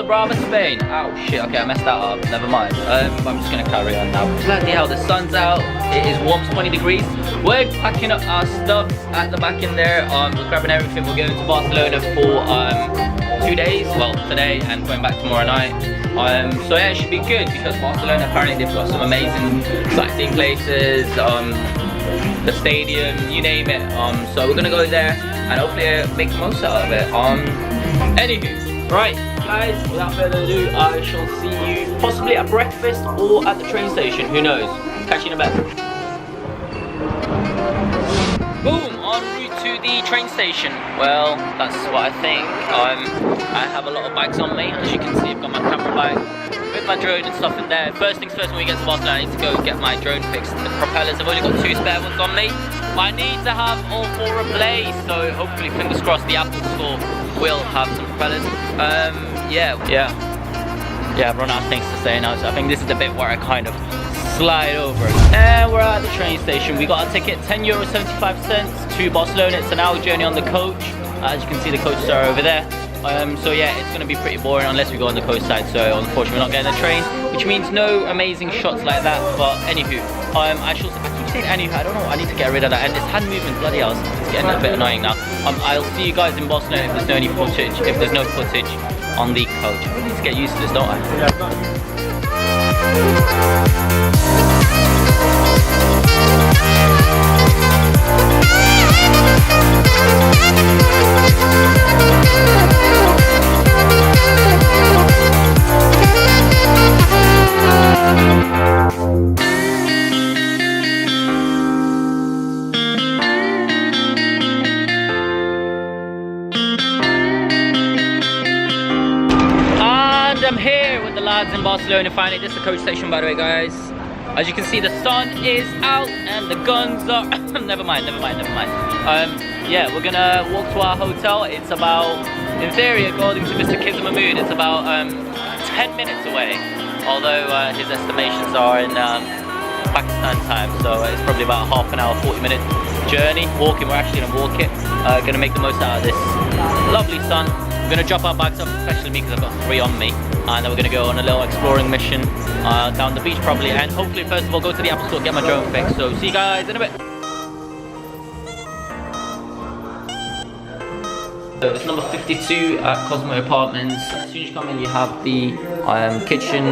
Brava, Spain. Oh shit, okay, I messed that up, never mind. I'm just gonna carry on now. Bloody hell, the sun's out, it is warm, 20 degrees. We're packing up our stuff at the back in there. We're grabbing everything, we're going to Barcelona for 2 days, well today and going back tomorrow night. So yeah, it should be good because Barcelona apparently they've got some amazing sightseeing places, the stadium, you name it. So we're gonna go there and hopefully make the most out of it. Anywho, right guys, without further ado, I shall see you possibly at breakfast or at the train station, who knows. Catch you in a bit. Boom, en route to the train station. Well, that's what I think. I have a lot of bags on me. As you can see, I've got my camera bag with my drone and stuff in there. First things first, when we get to Barcelona, I need to go get my drone fixed. The propellers, I've only got 2 spare ones on me. But I need to have all 4 replaced, so hopefully, fingers crossed, the Apple Store will have some propellers. Yeah, I've run out of things to say now, so I think this is the bit where I kind of slide over. And we're at the train station. We got our ticket, €10.75 to Barcelona. It's an hour journey on the coach. As you can see, the coaches are over there. So yeah, it's going to be pretty boring unless we go on the coast side. So unfortunately, we're not getting a train, which means no amazing shots like that. But anywho, I keep saying anywho. I don't know. I need to get rid of that. And this hand movement, bloody hell, it's getting a bit annoying now. I'll see you guys in Barcelona if there's no any footage. If there's no footage on the coach, I need to get used to this, don't I? I'm here with the lads in Barcelona finally. This is the coach station, by the way, guys. As you can see, the sun is out and the guns are never mind. Yeah, we're gonna walk to our hotel. It's about, in theory, according to Mr. Kids Mahmood, it's about 10 minutes away, although his estimations are in Pakistan time, so it's probably about half an hour, 40-minute journey walking. We're actually gonna walk it, gonna make the most out of this lovely sun. We're going to drop our bags off, especially me because I've got 3 on me, and then we're going to go on a little exploring mission down the beach probably, and hopefully first of all go to the Apple Store, get my drone fixed. So see you guys in a bit. So it's number 52 at Cosmo Apartments. As soon as you come in, you have the kitchen,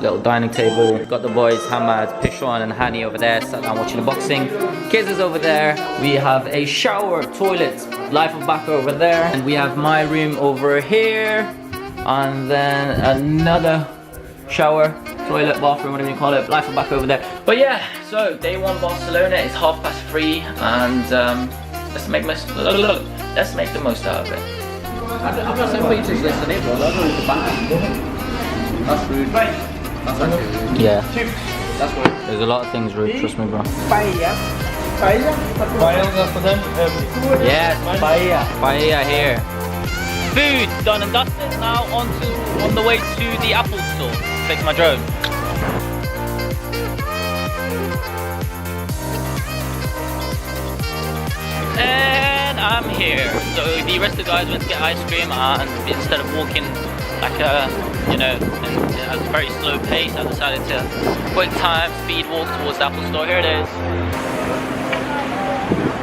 little dining table. We've got the boys, Hamad, Pishwan and Hani over there, sat down watching the boxing. Kids is over there. We have a shower, toilet, TheLifeOfBako over there. And we have my room over here. And then another shower, toilet, bathroom, whatever you call it, TheLifeOfBako over there. But yeah, so day 1 Barcelona is 3:30 and let's make the most out of it. I've got some features listed in, bro. That's really the back. That's rude. That's actually rude. Yeah. That's rude. There's a lot of things rude, trust me, bro. Paella, that's for them. Yes, paella here. Food done and dusted. Now on the way to the Apple Store. Take my drone. And I'm here. So the rest of the guys went to get ice cream, and instead of walking like a, at a very slow pace, I decided to quick time speed walk towards the Apple Store. Here it is.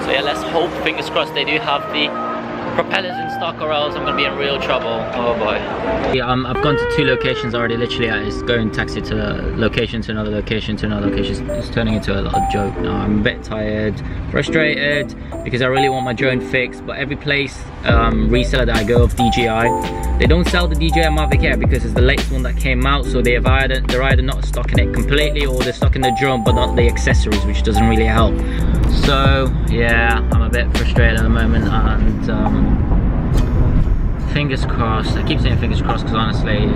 So yeah, let's hope, fingers crossed, they do have the propellers in stock, or else I'm gonna be in real trouble. Oh boy. Yeah, I've gone to 2 locations already. Literally, it's going taxi to a location to another location to another location. It's turning into a little joke now. I'm a bit tired, frustrated, because I really want my drone fixed. But every place reseller that I go of DJI, they don't sell the DJI Mavic Air because it's the latest one that came out. So they're either not stocking it completely, or they're stocking the drone but not the accessories, which doesn't really help. So yeah, I'm a bit frustrated at the moment, and fingers crossed. I keep saying fingers crossed because honestly,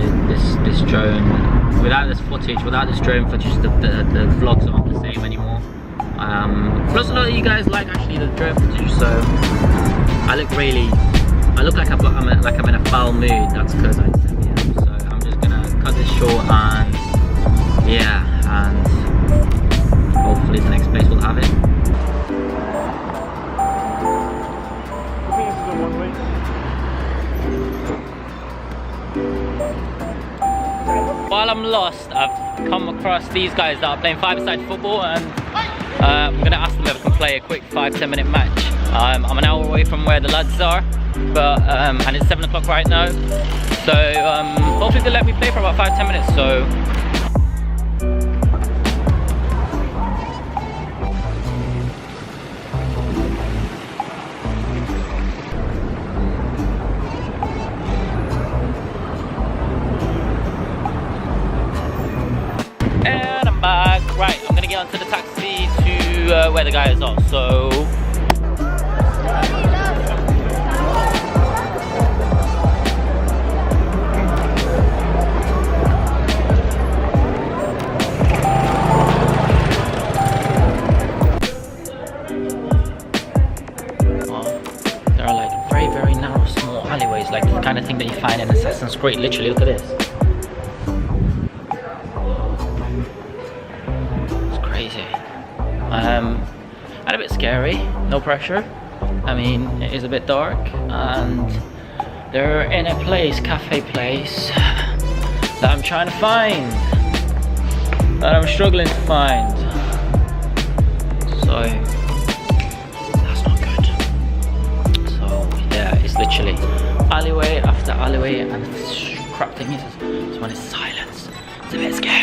this drone, without this drone footage, the vlogs aren't the same anymore. Plus a lot of you guys like actually the drone footage, so I look like I'm in a foul mood. That's because I am. So I'm just gonna cut this short, and yeah, and hopefully the next place will have it. I'm lost, I've come across these guys that are playing five-a-side football, and I'm gonna ask them if I can play a quick 5-10 minute match. I'm an hour away from where the lads are, but and it's 7 o'clock right now, so hopefully they'll let me play for about 5-10 minutes. So and I'm back. Right, I'm gonna get onto the taxi to where the guys are. So there are like very narrow small alleyways, like the kind of thing that you find in Assassin's Creed. Literally, look at this. And a bit scary, no pressure. I mean, it is a bit dark, and they're in a place, cafe place, that I'm trying to find, that I'm struggling to find. So that's not good. So yeah, it's literally alleyway after alleyway, and the crap thing is, this one is silence. It's a bit scary.